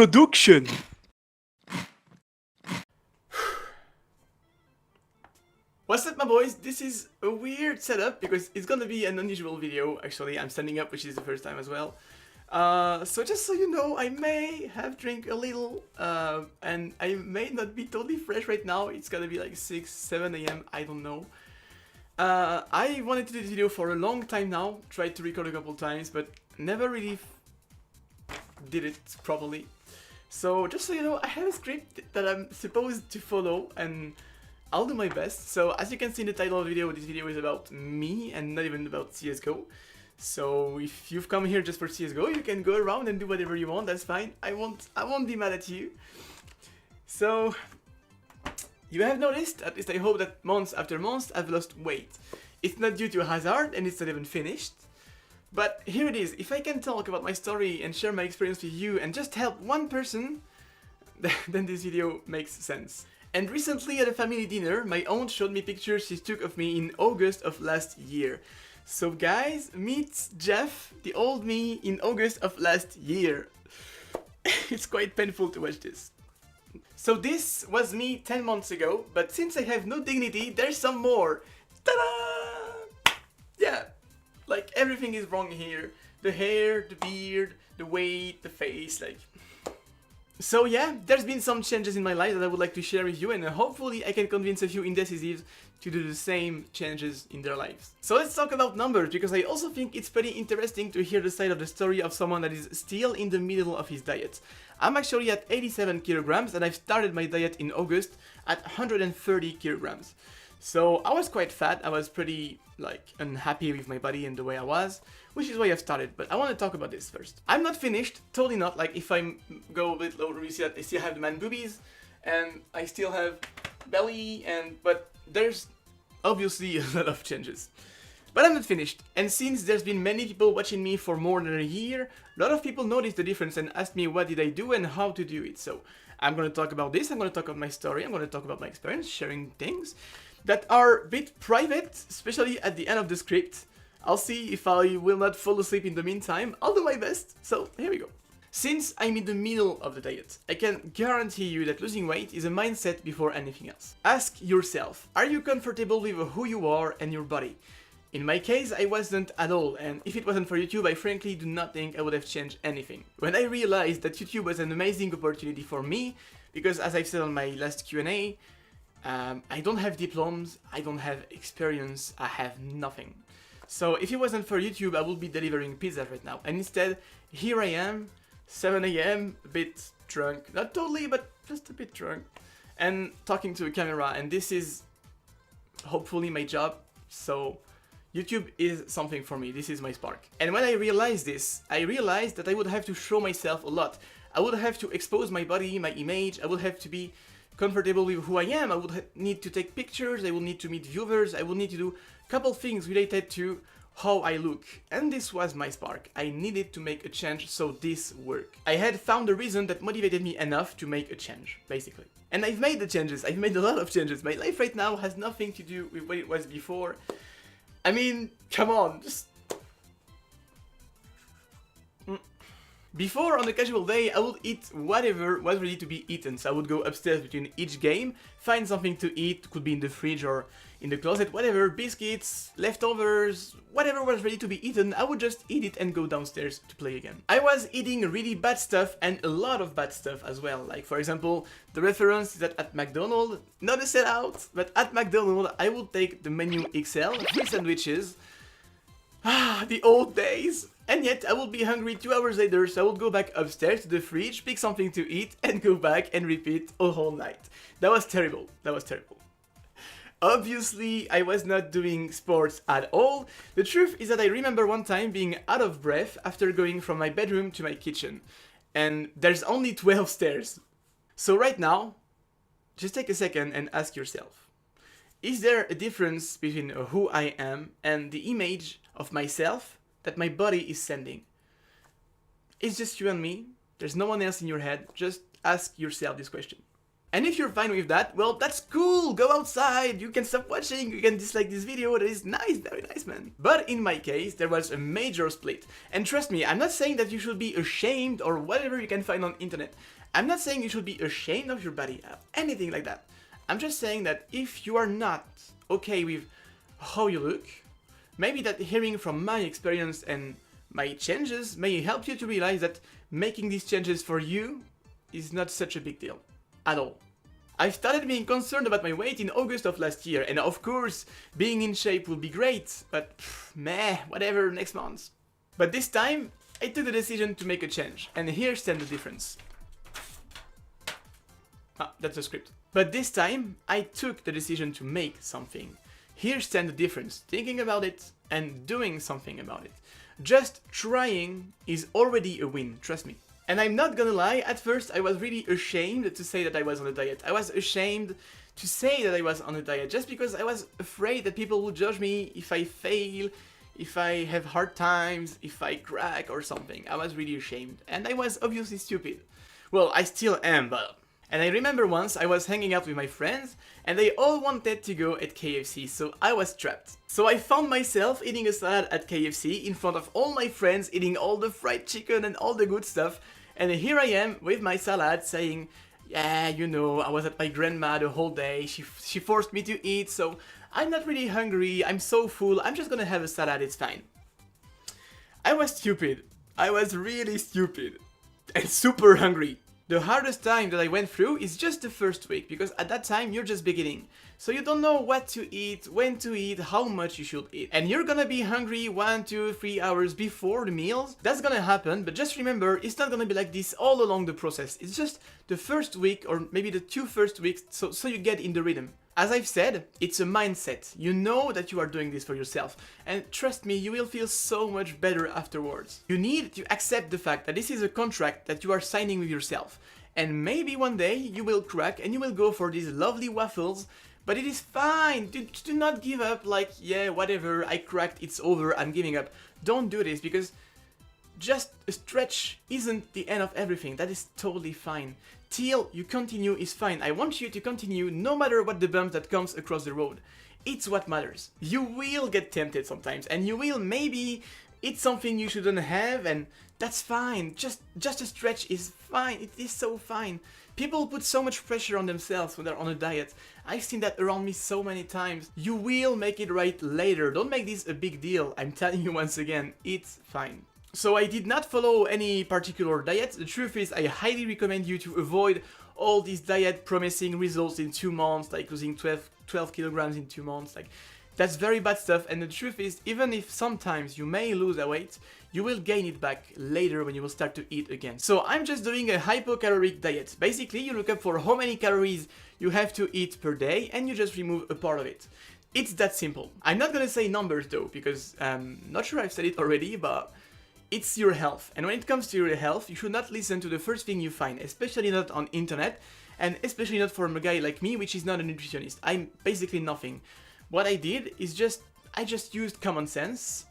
Introduction. What's up, my boys? This is a weird setup because it's gonna be an unusual video. Actually, I'm standing up, which is the first time as well. So just so you know, I may have drank a little, and I may not be totally fresh right now. It's gonna be like 6, 7 a.m. I don't know. I wanted to do this video for a long time now. Tried to record a couple times, but never really did it properly. So just so you know, I have a script that I'm supposed to follow, and I'll do my best. So as you can see in the title of the video, this video is about me and not even about CSGO. So if you've come here just for CSGO, you can go around and do whatever you want. That's fine. I won't be mad at you. So you have noticed, at least I hope, that months after months I've lost weight. It's not due to hazard, and it's not even finished. But here it is. If I can talk about my story and share my experience with you and just help one person, then this video makes sense. And recently at a family dinner, my aunt showed me pictures she took of me in August of last year. So guys, meet Jeff, the old me in August of last year. It's quite painful to watch this. So this was me 10 months ago, but since I have no dignity, there's some more. Ta-da! Yeah. Like, everything is wrong here. The hair, the beard, the weight, the face, like... So yeah, there's been some changes in my life that I would like to share with you, and hopefully I can convince a few indecisives to do the same changes in their lives. So let's talk about numbers, because I also think it's pretty interesting to hear the side of the story of someone that is still in the middle of his diet. I'm actually at 87 kilograms, and I've started my diet in August at 130 kilograms. So I was quite fat. I was pretty, like, unhappy with my body and the way I was, which is why I've started. But I want to talk about this first. I'm not finished, totally not. Like, if I go a bit lower, you see that I still have the man boobies, and I still have belly, but there's obviously a lot of changes. But I'm not finished, and since there's been many people watching me for more than a year, a lot of people noticed the difference and asked me what did I do and how to do it. So I'm gonna talk about this, I'm gonna talk about my story, I'm gonna talk about my experience, sharing things that are a bit private, especially at the end of the script. I'll see if I will not fall asleep in the meantime. I'll do my best, so here we go. Since I'm in the middle of the diet, I can guarantee you that losing weight is a mindset before anything else. Ask yourself, are you comfortable with who you are and your body? In my case, I wasn't at all, and if it wasn't for YouTube, I frankly do not think I would have changed anything. When I realized that YouTube was an amazing opportunity for me, because as I've said on my last Q&A, I don't have diplomas, I don't have experience, I have nothing. So if it wasn't for YouTube, I would be delivering pizza right now. And instead, here I am, 7 a.m, a bit drunk. Not totally, but just a bit drunk. And talking to a camera, and this is hopefully my job. So YouTube is something for me, this is my spark. And when I realized this, I realized that I would have to show myself a lot. I would have to expose my body, my image, I would have to be comfortable with who I am, I would need to take pictures, I would need to meet viewers, I would need to do a couple things related to how I look. And this was my spark. I needed to make a change, so this worked. I had found a reason that motivated me enough to make a change, basically. And I've made the changes, I've made a lot of changes. My life right now has nothing to do with what it was before. I mean, come on, just... Before, on a casual day, I would eat whatever was ready to be eaten. So I would go upstairs between each game, find something to eat, could be in the fridge or in the closet, whatever, biscuits, leftovers, whatever was ready to be eaten, I would just eat it and go downstairs to play again. I was eating really bad stuff and a lot of bad stuff as well. Like, for example, the reference is that at McDonald's, not a sellout, but at McDonald's, I would take the menu XL, 3 sandwiches. Ah, the old days! And yet, I would be hungry 2 hours later, so I would go back upstairs to the fridge, pick something to eat, and go back and repeat a whole night. That was terrible. That was terrible. Obviously, I was not doing sports at all. The truth is that I remember one time being out of breath after going from my bedroom to my kitchen. And there's only 12 stairs. So right now, just take a second and ask yourself, is there a difference between who I am and the image of myself that my body is sending? It's just you and me. There's no one else in your head. Just ask yourself this question. And if you're fine with that, well, that's cool, go outside, you can stop watching, you can dislike this video, that is nice, very nice, man. But in my case, there was a major split. And trust me, I'm not saying that you should be ashamed or whatever you can find on internet. I'm not saying you should be ashamed of your body, anything like that. I'm just saying that if you are not okay with how you look, maybe that hearing from my experience and my changes may help you to realize that making these changes for you is not such a big deal. At all. I started being concerned about my weight in August of last year, and of course, being in shape would be great, but meh, whatever, next month. But this time, I took the decision to make a change, and here stands the difference. Ah, that's the script. But this time, I took the decision to make something. Here stands the difference, thinking about it and doing something about it. Just trying is already a win, trust me. And I'm not gonna lie, at first I was really ashamed to say that I was on a diet. I was ashamed to say that I was on a diet just because I was afraid that people would judge me if I fail, if I have hard times, if I crack or something. I was really ashamed. And I was obviously stupid. Well, I still am, but... And I remember once I was hanging out with my friends and they all wanted to go at KFC, so I was trapped. So I found myself eating a salad at KFC in front of all my friends, eating all the fried chicken and all the good stuff. And here I am with my salad saying, yeah, you know, I was at my grandma the whole day, she forced me to eat, so I'm not really hungry, I'm so full, I'm just gonna have a salad, it's fine. I was stupid. I was really stupid. And super hungry. The hardest time that I went through is just the first week, because at that time you're just beginning. So you don't know what to eat, when to eat, how much you should eat. And you're gonna be hungry 1, 2, 3 hours before the meals. That's gonna happen, but just remember, it's not gonna be like this all along the process. It's just the first week or maybe the 2 first weeks, so you get in the rhythm. As I've said, it's a mindset. You know that you are doing this for yourself. And trust me, you will feel so much better afterwards. You need to accept the fact that this is a contract that you are signing with yourself. And maybe one day you will crack and you will go for these lovely waffles, but it is fine. Do not give up like, yeah, whatever, I cracked, it's over, I'm giving up. Don't do this, because just a stretch isn't the end of everything. That is totally fine. Till you continue is fine. I want you to continue no matter what the bump that comes across the road. It's what matters. You will get tempted sometimes, and you will maybe eat something you shouldn't have, and that's fine. Just a stretch is fine. It is so fine. People put so much pressure on themselves when they're on a diet. I've seen that around me so many times. You will make it right later. Don't make this a big deal. I'm telling you once again, it's fine. So I did not follow any particular diet. The truth is, I highly recommend you to avoid all these diet promising results in 2 months, like losing 12 kilograms in 2 months. Like, that's very bad stuff, and the truth is, even if sometimes you may lose a weight, you will gain it back later when you will start to eat again. So I'm just doing a hypocaloric diet. Basically, you look up for how many calories you have to eat per day, and you just remove a part of it. It's that simple. I'm not gonna say numbers though, because I'm not sure I've said it already, but it's your health. And when it comes to your health, you should not listen to the first thing you find, especially not on internet, and especially not from a guy like me, which is not a nutritionist. I'm basically nothing. What I did is I just used common sense,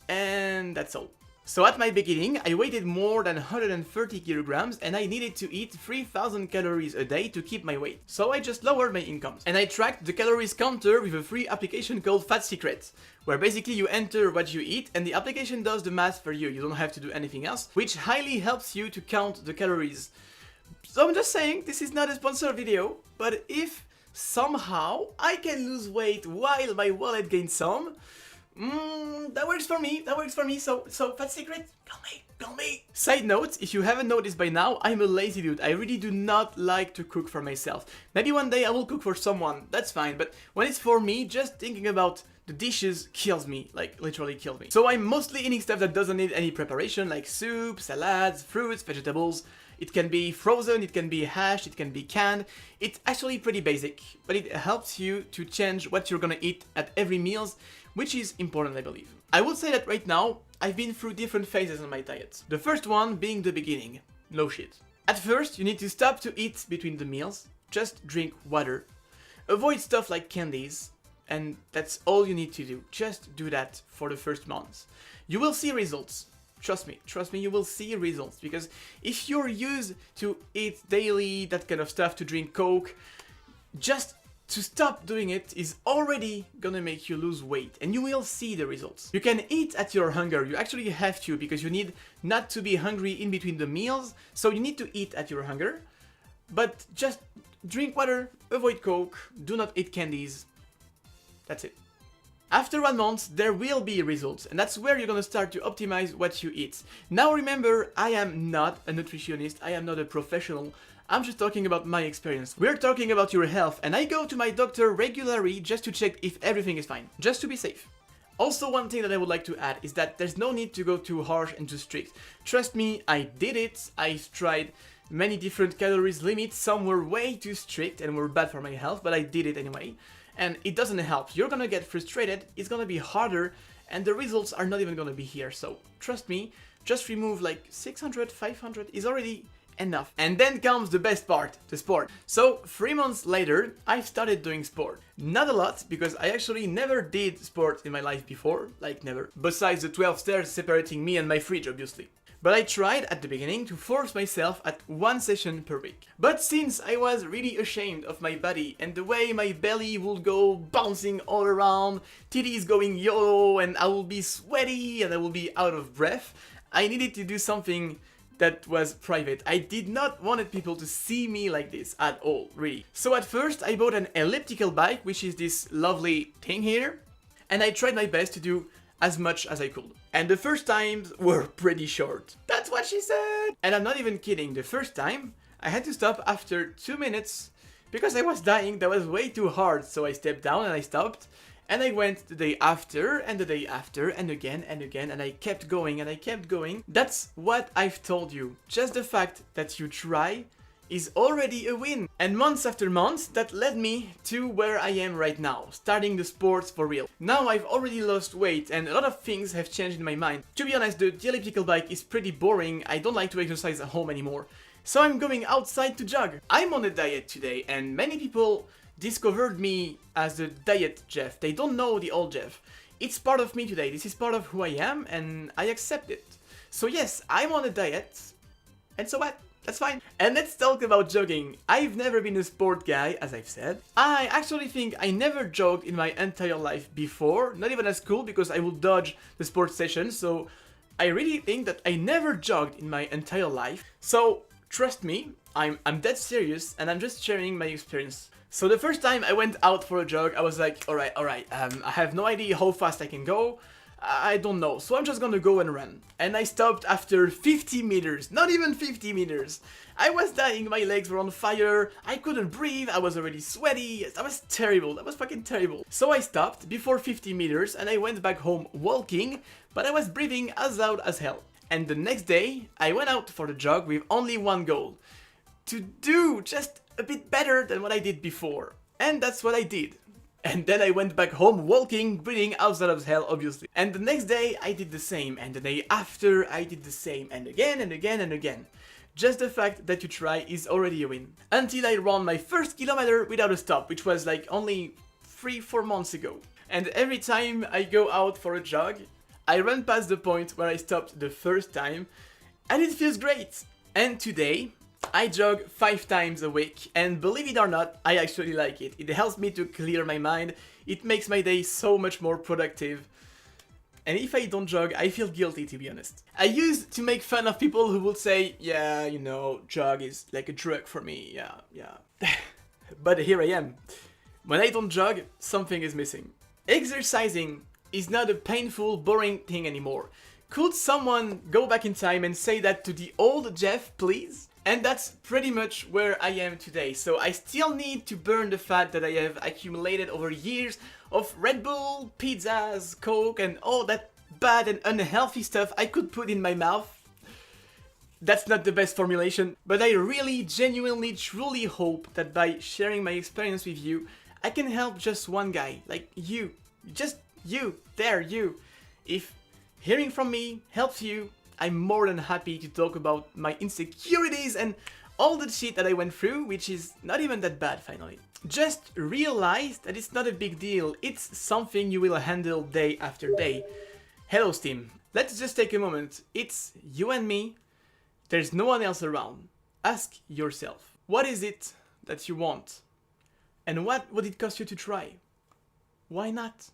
and that's all. So at my beginning, I weighed more than 130 kilograms and I needed to eat 3000 calories a day to keep my weight. So I just lowered my incomes. And I tracked the calories counter with a free application called Fat Secret, where basically you enter what you eat and the application does the math for you. You don't have to do anything else, which highly helps you to count the calories. So I'm just saying, this is not a sponsored video, but if somehow I can lose weight while my wallet gains some, that works for me, so Fat Secret, call me. Side note, if you haven't noticed by now, I'm a lazy dude. I really do not like to cook for myself. Maybe one day I will cook for someone, that's fine, but when it's for me, just thinking about the dishes kills me, like literally kills me. So I'm mostly eating stuff that doesn't need any preparation, like soup, salads, fruits, vegetables. It can be frozen, it can be hashed, it can be canned. It's actually pretty basic, but it helps you to change what you're gonna eat at every meals, which is important, I believe. I will say that right now, I've been through different phases on my diet. The first one being the beginning. No shit. At first, you need to stop to eat between the meals, just drink water. Avoid stuff like candies, and that's all you need to do. Just do that for the first months. You will see results. trust me, you will see results, because if you're used to eat daily, that kind of stuff, to drink Coke, just to stop doing it is already gonna make you lose weight, and you will see the results. You can eat at your hunger, you actually have to, because you need not to be hungry in between the meals, so you need to eat at your hunger, but just drink water, avoid Coke, do not eat candies, that's it. After 1 month, there will be results, and that's where you're gonna start to optimize what you eat. Now remember, I am not a nutritionist, I am not a professional, I'm just talking about my experience. We're talking about your health, and I go to my doctor regularly just to check if everything is fine, just to be safe. Also, one thing that I would like to add is that there's no need to go too harsh and too strict. Trust me, I did it, I've tried many different calories limits, some were way too strict and were bad for my health, but I did it anyway. And it doesn't help, you're gonna get frustrated, it's gonna be harder, and the results are not even gonna be here, so trust me, just remove like 600, 500 is already enough. And then comes the best part, the sport. So 3 months later, I started doing sport. Not a lot, because I actually never did sport in my life before, like never. Besides the 12 stairs separating me and my fridge, obviously. But I tried at the beginning to force myself at 1 session per week. But since I was really ashamed of my body and the way my belly would go bouncing all around, titties going yo, and I will be sweaty and I will be out of breath, I needed to do something that was private. I did not want people to see me like this at all, really. So at first I bought an elliptical bike, which is this lovely thing here, and I tried my best to do as much as I could. And the first times were pretty short. That's what she said! And I'm not even kidding, the first time I had to stop after 2 minutes because I was dying, that was way too hard, so I stepped down and I stopped. And I went the day after, and the day after, and again, and I kept going, and I kept going. That's what I've told you. Just the fact that you try is already a win. And months after months, that led me to where I am right now, starting the sports for real. Now I've already lost weight, and a lot of things have changed in my mind. To be honest, the elliptical bike is pretty boring, I don't like to exercise at home anymore. So I'm going outside to jog. I'm on a diet today, and many people discovered me as the diet Jeff. They don't know the old Jeff. It's part of me today, this is part of who I am, and I accept it. So yes, I'm on a diet, and so what? That's fine. And let's talk about jogging. I've never been a sport guy, as I've said. I actually think I never jogged in my entire life before, not even at school, because I would dodge the sports session, so I really think that I never jogged in my entire life. So trust me, I'm dead serious, and I'm just sharing my experience. So the first time I went out for a jog, I was like, alright, I have no idea how fast I can go, I don't know, so I'm just gonna go and run. And I stopped after 50 meters, not even 50 meters. I was dying, my legs were on fire, I couldn't breathe, I was already sweaty, that was terrible, that was fucking terrible. So I stopped before 50 meters and I went back home walking, but I was breathing as loud as hell. And the next day, I went out for the jog with only one goal. To do just a bit better than what I did before. And that's what I did. And then I went back home walking, breathing outside as hell, obviously. And the next day I did the same, and the day after I did the same, and again and again and again. Just the fact that you try is already a win. Until I ran my first kilometer without a stop, which was like only 3-4 months ago. And every time I go out for a jog, I run past the point where I stopped the first time, and it feels great. And today, I jog 5 times a week, and believe it or not, I actually like it. It helps me to clear my mind, it makes my day so much more productive. And if I don't jog, I feel guilty, to be honest. I used to make fun of people who would say, yeah, you know, jog is like a drug for me, yeah. But here I am. When I don't jog, something is missing. Exercising is not a painful, boring thing anymore. Could someone go back in time and say that to the old Jeff, please? And that's pretty much where I am today, so I still need to burn the fat that I have accumulated over years of Red Bull, pizzas, Coke, and all that bad and unhealthy stuff I could put in my mouth. That's not the best formulation, but I really, genuinely, truly hope that by sharing my experience with you, I can help just one guy, like you. Just you, there, you. If hearing from me helps you, I'm more than happy to talk about my insecurities and all the shit that I went through, which is not even that bad finally. Just realize that it's not a big deal, it's something you will handle day after day. Hello Steam, let's just take a moment. It's you and me, there's no one else around. Ask yourself, what is it that you want? And what would it cost you to try? Why not?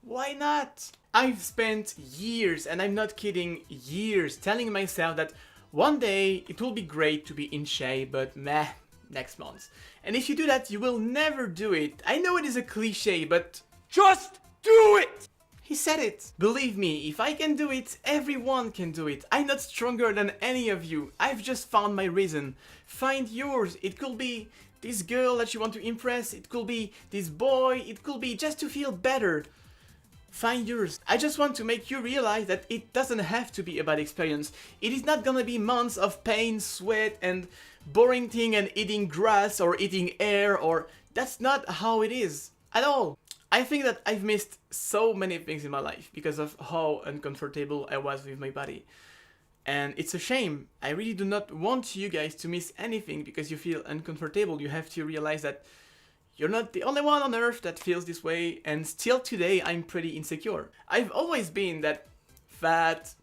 Why not? I've spent years, and I'm not kidding, years telling myself that one day it will be great to be in shape, but meh, next month. And if you do that, you will never do it. I know it is a cliche, but just do it! He said it. Believe me, if I can do it, everyone can do it. I'm not stronger than any of you. I've just found my reason. Find yours. It could be this girl that you want to impress. It could be this boy. It could be just to feel better. Find yours. I just want to make you realize that it doesn't have to be a bad experience. It is not gonna be months of pain, sweat, and boring thing and eating grass or eating air, or that's not how it is at all. I think that I've missed so many things in my life because of how uncomfortable I was with my body. And it's a shame. I really do not want you guys to miss anything because you feel uncomfortable. You have to realize that you're not the only one on earth that feels this way, and still today I'm pretty insecure. I've always been that fat,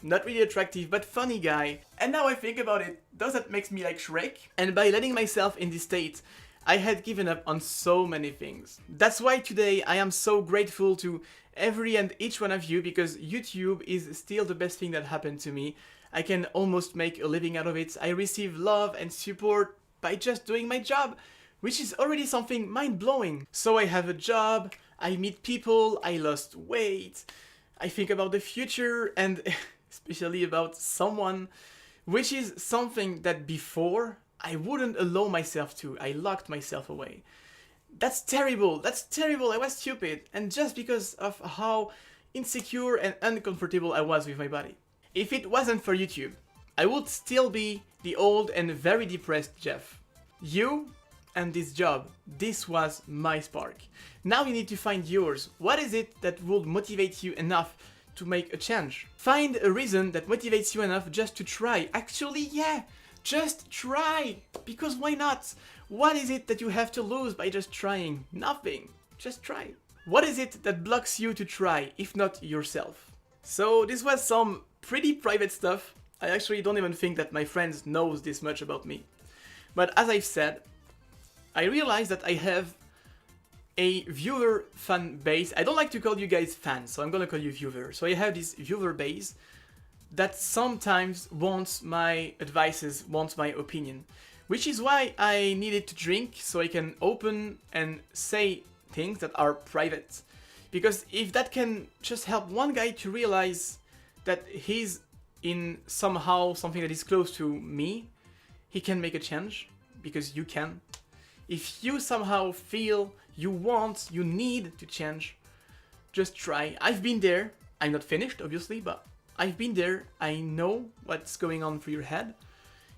not really attractive, but funny guy. And now I think about it, does that make me like Shrek? And by letting myself in this state, I had given up on so many things. That's why today I am so grateful to every and each one of you, because YouTube is still the best thing that happened to me. I can almost make a living out of it. I receive love and support by just doing my job, which is already something mind-blowing. So I have a job, I meet people, I lost weight, I think about the future, and especially about someone, which is something that before I wouldn't allow myself to. I locked myself away. That's terrible, I was stupid, and just because of how insecure and uncomfortable I was with my body. If it wasn't for YouTube, I would still be the old and very depressed Jeff. You and this job, this was my spark. Now you need to find yours. What is it that would motivate you enough to make a change? Find a reason that motivates you enough just to try. Actually, yeah, just try, because why not? What is it that you have to lose by just trying? Nothing, just try. What is it that blocks you to try, if not yourself? So this was some pretty private stuff. I actually don't even think that my friends knows this much about me. But as I've said, I realized that I have a viewer fan base. I don't like to call you guys fans, so I'm gonna call you viewer. So I have this viewer base that sometimes wants my advices, wants my opinion, which is why I needed to drink so I can open and say things that are private. Because if that can just help one guy to realize that he's in somehow something that is close to me, he can make a change, because you can. If you somehow feel you want, you need to change, just try. I've been there. I'm not finished, obviously, but I've been there. I know what's going on through your head.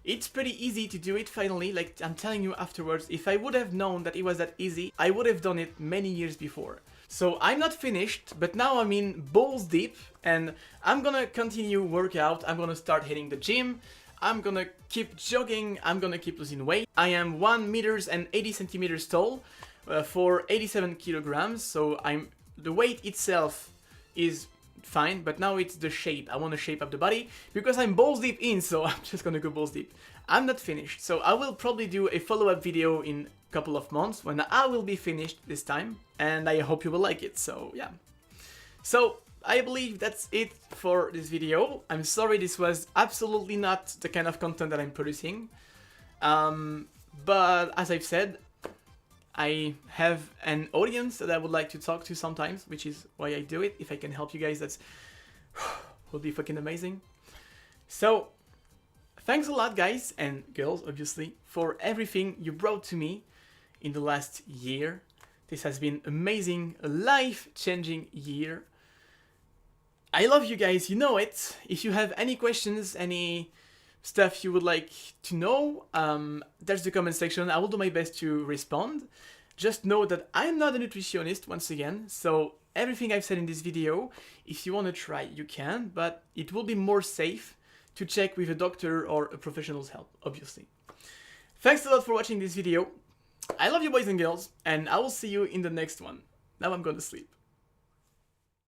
It's pretty easy to do it finally, like I'm telling you afterwards. If I would have known that it was that easy, I would have done it many years before. So I'm not finished, but now I'm in balls deep, and I'm gonna continue workout. I'm gonna start hitting the gym. I'm gonna keep jogging. I'm gonna keep losing weight. I am 1 meters and 80 centimeters tall for 87 kilograms. So the weight itself is fine, but now it's the shape. I want to shape up the body because I'm balls deep in, so I'm just gonna go balls deep. I'm not finished, so I will probably do a follow-up video in a couple of months when I will be finished this time, and I hope you will like it. So yeah, so I believe that's it for this video. I'm sorry this was absolutely not the kind of content that I'm producing, but as I've said, I have an audience that I would like to talk to sometimes, which is why I do it. If I can help you guys, that's would be fucking amazing. So thanks a lot, guys and girls, obviously, for everything you brought to me in the last year. This has been amazing, a life-changing year. I love you guys, you know it. If you have any questions, any stuff you would like to know, there's the comment section. I will do my best to respond. Just know that I'm not a nutritionist, once again, so everything I've said in this video, if you want to try, you can, but it will be more safe to check with a doctor or a professional's help, obviously. Thanks a lot for watching this video. I love you, boys and girls, and I will see you in the next one. Now I'm going to sleep.